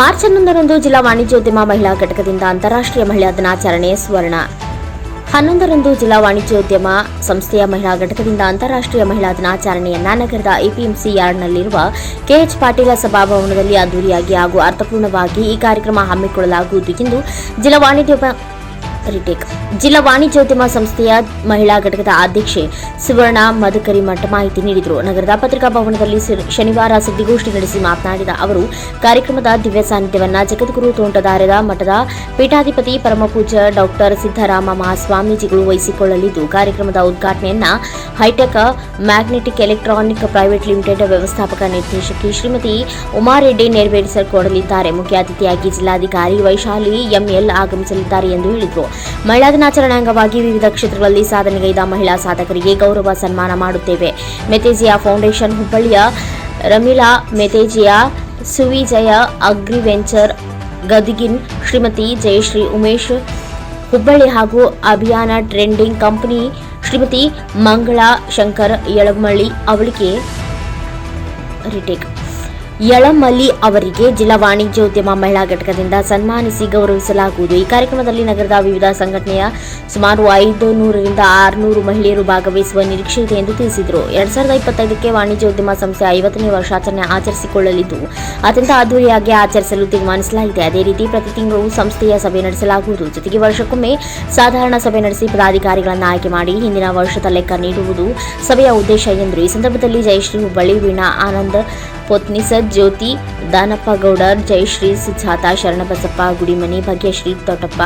March 11ರಂದು ಜಿಲ್ಲಾ ವಾಣಿಜ್ಯೋದ್ಯಮ ಮಹಿಳಾ ಘಟಕದಿಂದ ಅಂತಾರಾಷ್ಟ್ರೀಯ ಮಹಿಳಾ ದಿನಾಚರಣೆ ಸ್ವರ್ಣ. 11ರಂದು ಜಿಲ್ಲಾ ವಾಣಿಜ್ಯೋದ್ಯಮ ಸಂಸ್ಥೆಯ ಮಹಿಳಾ ಘಟಕದಿಂದ ಅಂತಾರಾಷ್ಟ್ರೀಯ ಮಹಿಳಾ ದಿನಾಚರಣೆಯನ್ನ ನಗರದ ಎಪಿಎಂಸಿ ಯಾರ್ಡ್ನಲ್ಲಿರುವ ಕೆಎಚ್ ಪಾಟೀಲ ಸಭಾಭವನದಲ್ಲಿ ಅದ್ದೂರಿಯಾಗಿ ಹಾಗೂ ಅರ್ಥಪೂರ್ಣವಾಗಿ ಈ ಕಾರ್ಯಕ್ರಮ ಹಮ್ಮಿಕೊಳ್ಳಲಾಗುವುದು ಎಂದು ಜಿಲ್ಲಾ ವಾಣಿಜ್ಯೋದ್ಯಮ ಸಂಸ್ಥೆಯ ಮಹಿಳಾ ಘಟಕದ ಅಧ್ಯಕ್ಷೆ ಸುವರ್ಣ ಮಧುಕರಿಮಠ ಮಾಹಿತಿ ನೀಡಿದರು. ನಗರದ ಪತ್ರಿಕಾ ಭವನದಲ್ಲಿ ಶನಿವಾರ ಸುದ್ದಿಗೋಷ್ಠಿ ನಡೆಸಿ ಮಾತನಾಡಿದ ಅವರು, ಕಾರ್ಯಕ್ರಮದ ದಿವ್ಯ ಸಾನ್ನಿಧ್ಯವನ್ನ ಜಗದ್ಗುರು ತೋಂಟದಾರ್ಯ ಮಠದ ಪೀಠಾಧಿಪತಿ ಪರಮಪೂಜ್ಯ ಡಾಕ್ಟರ್ ಸಿದ್ದರಾಮ ಮಹಾಸ್ವಾಮೀಜಿಗಳು ವಹಿಸಿಕೊಳ್ಳಲಿದ್ದು, ಕಾರ್ಯಕ್ರಮದ ಉದ್ಘಾಟನೆಯನ್ನ hitech magnetic electronic private limited ವ್ಯವಸ್ಥಾಪಕ ನಿರ್ದೇಶಕಿ ಶ್ರೀಮತಿ ಉಮಾರೆಡ್ಡಿ ನೆರವೇರಿಸಿಕೊಡಲಿದ್ದಾರೆ. ಮುಖ್ಯ ಅತಿಥಿಯಾಗಿ ಜಿಲ್ಲಾಧಿಕಾರಿ ವೈಶಾಲಿ ಎಂಎಲ್ ಆಗಮಿಸಲಿದ್ದಾರೆ ಎಂದು ಹೇಳಿದರು. ಮಹಿಳಾ ದಿನಾಚರಣೆ ಅಂಗವಾಗಿ ವಿವಿಧ ಕ್ಷೇತ್ರಗಳಲ್ಲಿ ಸಾಧನೆಗೈದ ಮಹಿಳಾ ಸಾಧಕರಿಗೆ ಗೌರವ ಸನ್ಮಾನ ಮಾಡುತ್ತೇವೆ. ಮೆತೆಜಿಯಾ ಫೌಂಡೇಶನ್ ಹುಬ್ಬಳ್ಳಿಯ ರಮೀಲಾ ಮೆತೆಜಿಯಾ, ಸುವಿಜಯ ಅಗ್ರಿವೆಂಚರ್ ಗದಗಿನ್ ಶ್ರೀಮತಿ ಜಯಶ್ರೀ ಉಮೇಶ್ ಹುಬ್ಬಳ್ಳಿ ಹಾಗೂ ಅಭಿಯಾನ ಟ್ರೆಂಡಿಂಗ್ ಕಂಪನಿ ಶ್ರೀಮತಿ ಮಂಗಳಾ ಶಂಕರ್ ಯಳಮಲ್ಲಿ ಅವರಿಗೆ ಜಿಲ್ಲಾ ವಾಣಿಜ್ಯೋದ್ಯಮ ಮಹಿಳಾ ಘಟಕದಿಂದ ಸನ್ಮಾನಿಸಿ ಗೌರವಿಸಲಾಗುವುದು. ಈ ಕಾರ್ಯಕ್ರಮದಲ್ಲಿ ನಗರದ ವಿವಿಧ ಸಂಘಟನೆಯ ಸುಮಾರು 500ರಿಂದ 600 ಮಹಿಳೆಯರು ಭಾಗವಹಿಸುವ ನಿರೀಕ್ಷೆ ಇದೆ ಎಂದು ತಿಳಿಸಿದರು. 2025ಕ್ಕೆ ವಾಣಿಜ್ಯೋದ್ಯಮ ಸಂಸ್ಥೆ 50ನೇ ವರ್ಷಾಚರಣೆ ಆಚರಿಸಿಕೊಳ್ಳಲಿದ್ದು, ಅತ್ಯಂತ ಅದ್ದೂರಿಯಾಗಿ ಆಚರಿಸಲು ತೀರ್ಮಾನಿಸಲಾಗಿದೆ. ಅದೇ ರೀತಿ ಪ್ರತಿ ತಿಂಗಳು ಸಂಸ್ಥೆಯ ಸಭೆ ನಡೆಸಲಾಗುವುದು. ಜೊತೆಗೆ ವರ್ಷಕ್ಕೊಮ್ಮೆ ಸಾಧಾರಣ ಸಭೆ ನಡೆಸಿ ಪದಾಧಿಕಾರಿಗಳನ್ನು ಆಯ್ಕೆ ಮಾಡಿ ಹಿಂದಿನ ವರ್ಷದ ಲೆಕ್ಕ ನೀಡುವುದು ಸಭೆಯ ಉದ್ದೇಶ ಎಂದರು. ಈ ಸಂದರ್ಭದಲ್ಲಿ ಜಯಶ್ರೀ ಹುಬ್ಬಳ್ಳಿ, ವೀಣಾ ಆನಂದ್ ಪೊತ್ನಿಸದ್, ಜ್ಯೋತಿ ದಾನಪ್ಪಗೌಡರ್, ಜಯಶ್ರೀ, ಸುಜಾತ, ಶರಣಬಸಪ್ಪ ಗುಡಿಮನಿ, ಭಾಗ್ಯಶ್ರೀ ತೊಟ್ಟಪ್ಪ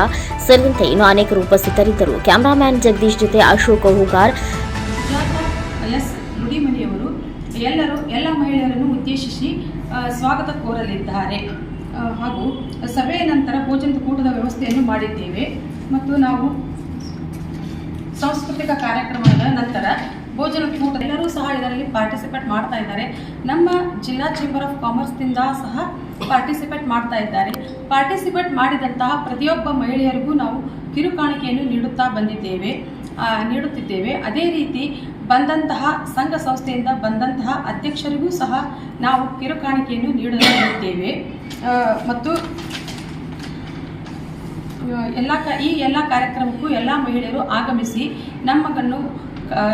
ಸೇರಿದಂತೆ ಇನ್ನೂ ಅನೇಕರು ಉಪಸ್ಥಿತರಿದ್ದರು. ಕ್ಯಾಮರಾಮ್ಯಾನ್ ಜಗದೀಶ್ ಜೊತೆ ಅಶೋಕ್ ಹೂಗಾರ್. ಗುಡಿಮನಿಯವರು ಎಲ್ಲ ಮಹಿಳೆಯರನ್ನು ಉದ್ದೇಶಿಸಿ ಸ್ವಾಗತ ಕೋರಲಿದ್ದಾರೆ. ಹಾಗೂ ಸಭೆಯ ನಂತರ ಭೋಜನದ ಕೂಟದ ವ್ಯವಸ್ಥೆಯನ್ನು ಮಾಡಿದ್ದೇವೆ ಮತ್ತು ನಾವು ಸಾಂಸ್ಕೃತಿಕ ಕಾರ್ಯಕ್ರಮದ ನಂತರ ಭೋಜನ ಕೂಟ ಎಲ್ಲರೂ ಸಹ ಇದರಲ್ಲಿ ಪಾರ್ಟಿಸಿಪೇಟ್ ಮಾಡ್ತಾ ಇದ್ದಾರೆ. ನಮ್ಮ ಜಿಲ್ಲಾ ಚೇಂಬರ್ ಆಫ್ ಕಾಮರ್ಸ್ನಿಂದ ಸಹ ಪಾರ್ಟಿಸಿಪೇಟ್ ಮಾಡ್ತಾ ಇದ್ದಾರೆ. ಪಾರ್ಟಿಸಿಪೇಟ್ ಮಾಡಿದಂತಹ ಪ್ರತಿಯೊಬ್ಬ ಮಹಿಳೆಯರಿಗೂ ನಾವು ಕಿರುಕಾಣಿಕೆಯನ್ನು ನೀಡುತ್ತಿದ್ದೇವೆ. ಅದೇ ರೀತಿ ಬಂದಂತಹ ಸಂಘ ಸಂಸ್ಥೆಯಿಂದ ಬಂದಂತಹ ಅಧ್ಯಕ್ಷರಿಗೂ ಸಹ ನಾವು ಕಿರುಕಾಣಿಕೆಯನ್ನು ನೀಡುತ್ತೇವೆ. ಮತ್ತು ಈ ಎಲ್ಲ ಕಾರ್ಯಕ್ರಮಕ್ಕೂ ಎಲ್ಲ ಮಹಿಳೆಯರು ಆಗಮಿಸಿ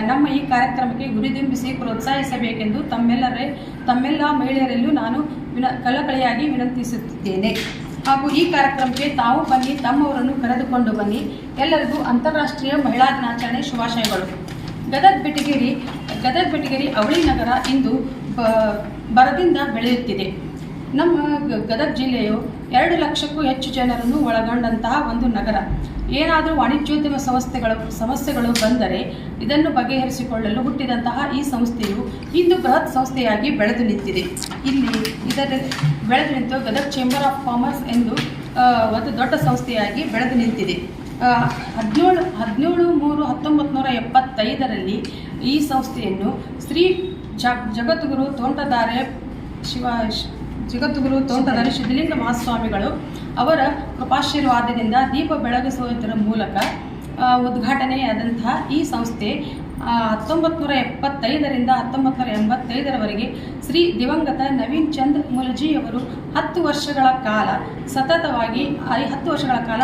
ನಮ್ಮ ಈ ಕಾರ್ಯಕ್ರಮಕ್ಕೆ ಗುರಿದಿಂಬಿಸಿ ಪ್ರೋತ್ಸಾಹಿಸಬೇಕೆಂದು ತಮ್ಮೆಲ್ಲ ಮಹಿಳೆಯರಲ್ಲೂ ನಾನು ಕಳಕಳಿಯಾಗಿ ವಿನಂತಿಸುತ್ತಿದ್ದೇನೆ. ಹಾಗೂ ಈ ಕಾರ್ಯಕ್ರಮಕ್ಕೆ ತಾವು ಬನ್ನಿ, ತಮ್ಮವರನ್ನು ಕರೆದುಕೊಂಡು ಬನ್ನಿ. ಎಲ್ಲರಿಗೂ ಅಂತಾರಾಷ್ಟ್ರೀಯ ಮಹಿಳಾ ದಿನಾಚರಣೆ ಶುಭಾಶಯಗಳು. ಗದಗ ಬೆಟಗೇರಿ ಅವಳಿ ನಗರ ಇಂದು ಬರದಿಂದ ಬೆಳೆಯುತ್ತಿದೆ. ನಮ್ಮ ಗದಗ ಜಿಲ್ಲೆಯು 2 ಲಕ್ಷಕ್ಕೂ ಹೆಚ್ಚು ಜನರನ್ನು ಒಳಗೊಂಡಂತಹ ಒಂದು ನಗರ. ಏನಾದರೂ ವಾಣಿಜ್ಯೋದ್ಯಮ ಸಮಸ್ಯೆಗಳು ಬಂದರೆ ಇದನ್ನು ಬಗೆಹರಿಸಿಕೊಳ್ಳಲು ಹುಟ್ಟಿದಂತಹ ಈ ಸಂಸ್ಥೆಯು ಇಂದು ಬೃಹತ್ ಸಂಸ್ಥೆಯಾಗಿ ಬೆಳೆದು ನಿಂತಿದೆ. ಬೆಳೆದು ನಿಂತು ಗದಗ ಚೇಂಬರ್ ಆಫ್ ಕಾಮರ್ಸ್ ಎಂದು ಒಂದು ದೊಡ್ಡ ಸಂಸ್ಥೆಯಾಗಿ ಬೆಳೆದು ನಿಂತಿದೆ. 17/3/1975ರಲ್ಲಿ ಈ ಸಂಸ್ಥೆಯನ್ನು ಶ್ರೀ ಜಗದ್ಗುರು ತೋಂಟದಾರ್ಯ ಸಿದ್ಧಲಿಂಗ ಮಹಾಸ್ವಾಮಿಗಳು ಅವರ ಕೃಪಾಶೀರ್ವಾದದಿಂದ ದೀಪ ಬೆಳಗಿಸುವುದರ ಮೂಲಕ ಉದ್ಘಾಟನೆಯಾದಂತಹ ಈ ಸಂಸ್ಥೆ 1975ರಿಂದ 1985ರವರೆಗೆ ಶ್ರೀ ದಿವಂಗತ ನವೀನ್ ಚಂದ್ ಮುಲಜಿಯವರು 10 ವರ್ಷಗಳ ಕಾಲ ಸತತವಾಗಿ 10 ವರ್ಷಗಳ ಕಾಲ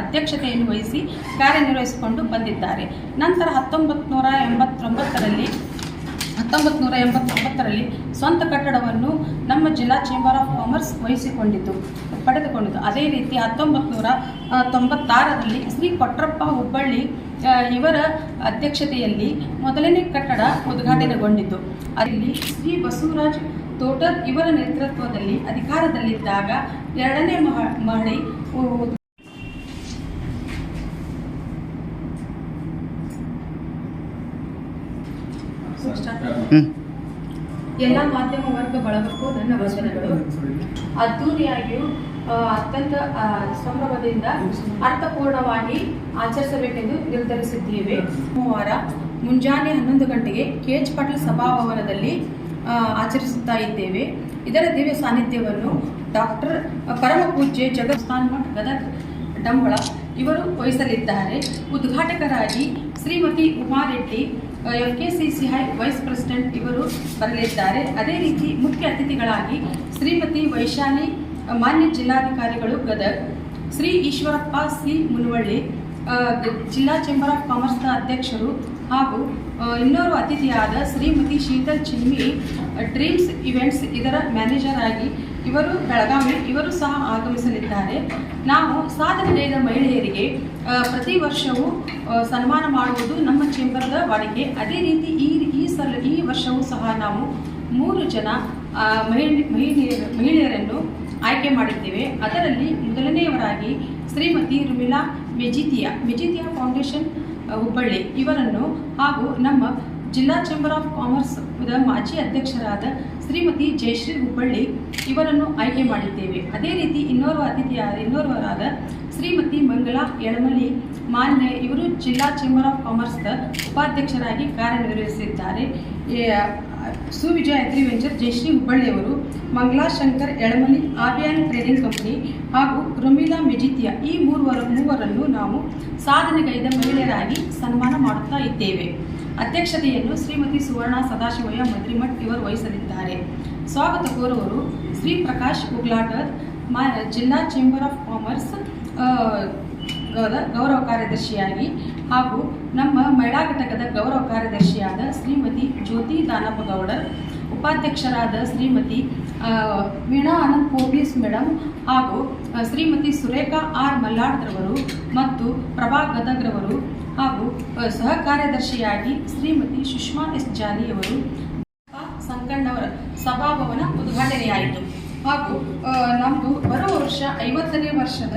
ಅಧ್ಯಕ್ಷತೆಯನ್ನು ವಹಿಸಿ ಕಾರ್ಯನಿರ್ವಹಿಸಿಕೊಂಡು ಬಂದಿದ್ದಾರೆ. ನಂತರ 1989ರಲ್ಲಿ ಸ್ವಂತ ಕಟ್ಟಡವನ್ನು ನಮ್ಮ ಜಿಲ್ಲಾ ಚೇಂಬರ್ ಆಫ್ ಕಾಮರ್ಸ್ ಪಡೆದುಕೊಂಡಿತು. ಅದೇ ರೀತಿ 1996ರಲ್ಲಿ ಶ್ರೀ ಕೊಟ್ರಪ್ಪ ಹುಬ್ಬಳ್ಳಿ ಇವರ ಅಧ್ಯಕ್ಷತೆಯಲ್ಲಿ ಮೊದಲನೇ ಕಟ್ಟಡ ಉದ್ಘಾಟನೆಗೊಂಡಿತು. ಅಲ್ಲಿ ಶ್ರೀ ಬಸವರಾಜ್ ತೋಟರ್ ಇವರ ನೇತೃತ್ವದಲ್ಲಿ ಅಧಿಕಾರದಲ್ಲಿದ್ದಾಗ 2ನೇ ಮಹಡಿ ಎಲ್ಲ ಮಾಧ್ಯಮ ವರ್ಗ ಬಳಗಕ್ಕೂ ನನ್ನ ವಂದನೆಗಳು. ಅದ್ದೂರಿಯಾಗಿಯೂ ಅತ್ಯಂತ ಸಂಭ್ರಮದಿಂದ ಅರ್ಥಪೂರ್ಣವಾಗಿ ಆಚರಿಸಬೇಕೆಂದು ನಿರ್ಧರಿಸಿದ್ದೇವೆ. ಸೋಮವಾರ ಮುಂಜಾನೆ 11 ಗಂಟೆಗೆ ಕೆಎಚ್ ಪಾಟೀಲ್ ಸಭಾಭವನದಲ್ಲಿ ಆಚರಿಸುತ್ತಾ ಇದ್ದೇವೆ. ಇದರ ದಿವ್ಯ ಸಾನ್ನಿಧ್ಯವನ್ನು ಡಾಕ್ಟರ್ ಪರಮಪೂಜ್ಯ ಜಗತ್ಸ್ಥಾನ ಮಠ ಗದಗ ಡಂಬಳ ಇವರು ವಹಿಸಲಿದ್ದಾರೆ. ಉದ್ಘಾಟಕರಾಗಿ Shrimati Uma Reddy FKCCI vice president ಇವರು ಬರಲಿದ್ದಾರೆ. ಅದೇ ರೀತಿ ಮುಖ್ಯ ಅತಿಥಿಗಳಾಗಿ ಶ್ರೀಮತಿ ವೈಶಾಲಿ ಮಾನ್ಯ ಜಿಲ್ಲಾಧಿಕಾರಿಗಳು ಗದಗ್, ಶ್ರೀ ಈಶ್ವರಪ್ಪ ಸಿ ಮುನವಳ್ಳಿ, ಜಿಲ್ಲಾ ಚೇಂಬರ್ ಆಫ್ ಕಾಮರ್ಸ್ನ ಅಧ್ಯಕ್ಷರು ಹಾಗೂ ಇನ್ನೋರ್ವ ಅತಿಥಿಯಾದ ಶ್ರೀಮತಿ ಶೀತಲ್ ಚಿನ್ಮಿ, ಡ್ರೀಮ್ಸ್ ಇವೆಂಟ್ಸ್ ಇದರ ಮ್ಯಾನೇಜರ್ ಆಗಿ ಇವರು ಬೆಳಗಾವಿ, ಇವರು ಸಹ ಆಗಮಿಸಲಿದ್ದಾರೆ. ನಾವು ಸಾಧನೆಗೈದ ಮಹಿಳೆಯರಿಗೆ ಪ್ರತಿ ವರ್ಷವೂ ಸನ್ಮಾನ ಮಾಡುವುದು ನಮ್ಮ ಚೇಂಬರ್ದ ವಾಡಿಕೆ. ಅದೇ ರೀತಿ ಈ ವರ್ಷವೂ ಸಹ ನಾವು 3 ಜನ ಮಹಿಳೆಯರನ್ನು ಆಯ್ಕೆ ಮಾಡಿದ್ದೇವೆ. ಅದರಲ್ಲಿ ಮೊದಲನೆಯವರಾಗಿ ಶ್ರೀಮತಿ ರುಮಿಲಾ ಮೆಜಿತಿಯಾ ಫೌಂಡೇಶನ್ ಹುಬ್ಬಳ್ಳಿ ಇವರನ್ನು ಹಾಗೂ ನಮ್ಮ ಜಿಲ್ಲಾ ಚೇಂಬರ್ ಆಫ್ ಕಾಮರ್ಸ್ ಮಾಜಿ ಅಧ್ಯಕ್ಷರಾದ ಶ್ರೀಮತಿ ಜಯಶ್ರೀ ಹುಬ್ಬಳ್ಳಿ ಇವರನ್ನು ಆಯ್ಕೆ ಮಾಡಿದ್ದೇವೆ. ಅದೇ ರೀತಿ ಇನ್ನೋರ್ವರಾದ ಶ್ರೀಮತಿ ಮಂಗಲಾ ಯಳಮಲಿ ಮಾನ್ಯ ಇವರು ಜಿಲ್ಲಾ ಚೇಂಬರ್ ಆಫ್ ಕಾಮರ್ಸ್ನ ಉಪಾಧ್ಯಕ್ಷರಾಗಿ ಕಾರ್ಯನಿರ್ವಹಿಸಿದ್ದಾರೆ. ಸುವಿಜಯ ಅಗ್ರಿವೆಂಚರ್ ಜಯಶ್ರೀ ಹುಬ್ಬಳ್ಳಿಯವರು, ಮಂಗಲಾ ಶಂಕರ್ ಯಳಮಲಿ ಆಬಿಯಾನ್ ಟ್ರೇಡಿಂಗ್ ಕಂಪನಿ ಹಾಗೂ ರುಮಿಲಾ ಮೆಜಿತಿಯಾ ಈ ಮೂವರನ್ನು ನಾವು ಸಾಧನೆಗೈದ ಮಹಿಳೆಯರಾಗಿ ಸನ್ಮಾನ ಮಾಡುತ್ತಾ ಇದ್ದೇವೆ. ಅಧ್ಯಕ್ಷತೆಯನ್ನು ಶ್ರೀಮತಿ ಸುವರ್ಣ ಸದಾಶಿವಯ್ಯ ಮದ್ರಿಮಠ್ ಇವರು ವಹಿಸಲಿದ್ದಾರೆ. ಸ್ವಾಗತ ಕೋರುವರು ಶ್ರೀ ಪ್ರಕಾಶ್ ಉಗ್ಲಾಟರ್, ಜಿಲ್ಲಾ ಚೇಂಬರ್ ಆಫ್ ಕಾಮರ್ಸ್ ಗೌರವ ಕಾರ್ಯದರ್ಶಿಯಾಗಿ ಹಾಗೂ ನಮ್ಮ ಮಹಿಳಾ ಘಟಕದ ಗೌರವ ಕಾರ್ಯದರ್ಶಿಯಾದ ಶ್ರೀಮತಿ ಜ್ಯೋತಿ ದಾನಪ್ಪಗೌಡರ್, ಉಪಾಧ್ಯಕ್ಷರಾದ ಶ್ರೀಮತಿ ವೀಣಾ ಆನಂದ್ ಪೋರ್ಲೀಸ್ ಮೇಡಮ್ ಹಾಗೂ ಶ್ರೀಮತಿ ಸುರೇಖಾ ಆರ್ ಮಲ್ಲಾಡ್ರವರು ಮತ್ತು ಪ್ರಭಾ ಗದಗ್ರವರು ಹಾಗೂ ಸಹ ಕಾರ್ಯದರ್ಶಿಯಾಗಿ ಶ್ರೀಮತಿ ಸುಷ್ಮಾ ಎಸ್ ಜಾಲಿಯವರು ಸಂಕಣ್ಣವರ ಸಭಾಭವನ ಉದ್ಘಾಟನೆಯಾಯಿತು. ಹಾಗೂ ನಮ್ಮದು ಬರುವ ವರ್ಷ 50ನೇ ವರ್ಷದ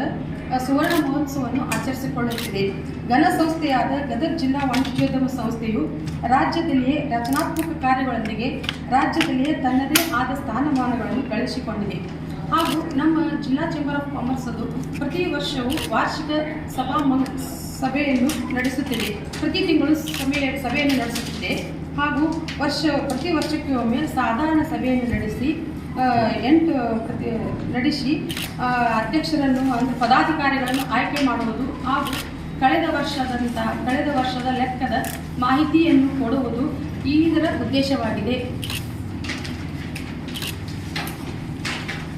ಸುವರ್ಣ ಮಹೋತ್ಸವವನ್ನು ಆಚರಿಸಿಕೊಳ್ಳುತ್ತಿದೆ. ಘನ ಸಂಸ್ಥೆಯಾದ ಗದಗ ಜಿಲ್ಲಾ ವಾಣಿಜ್ಯೋದ್ಯಮ ಸಂಸ್ಥೆಯು ರಾಜ್ಯದಲ್ಲಿಯೇ ರಚನಾತ್ಮಕ ಕಾರ್ಯಗಳೊಂದಿಗೆ ರಾಜ್ಯದಲ್ಲಿಯೇ ತನ್ನದೇ ಆದ ಸ್ಥಾನಮಾನಗಳನ್ನು ಗಳಿಸಿಕೊಂಡಿದೆ. ಹಾಗೂ ನಮ್ಮ ಜಿಲ್ಲಾ ಚೇಂಬರ್ ಆಫ್ ಕಾಮರ್ಸ್ ಅದು ಪ್ರತಿ ವರ್ಷವೂ ವಾರ್ಷಿಕ ಸಭೆಯನ್ನು ನಡೆಸುತ್ತಿದೆ. ಪ್ರತಿ ತಿಂಗಳು ಸಭೆಯನ್ನು ನಡೆಸುತ್ತಿದೆ ಹಾಗೂ ಪ್ರತಿ ವರ್ಷಕ್ಕೆ ಒಮ್ಮೆ ಸಾಧಾರಣ ಸಭೆಯನ್ನು ನಡೆಸಿ ಅಧ್ಯಕ್ಷರನ್ನು ಅಂದರೆ ಪದಾಧಿಕಾರಿಗಳನ್ನು ಆಯ್ಕೆ ಮಾಡುವುದು ಹಾಗೂ ಕಳೆದ ವರ್ಷದ ಲೆಕ್ಕದ ಮಾಹಿತಿಯನ್ನು ಕೊಡುವುದು ಇದರ ಉದ್ದೇಶವಾಗಿದೆ.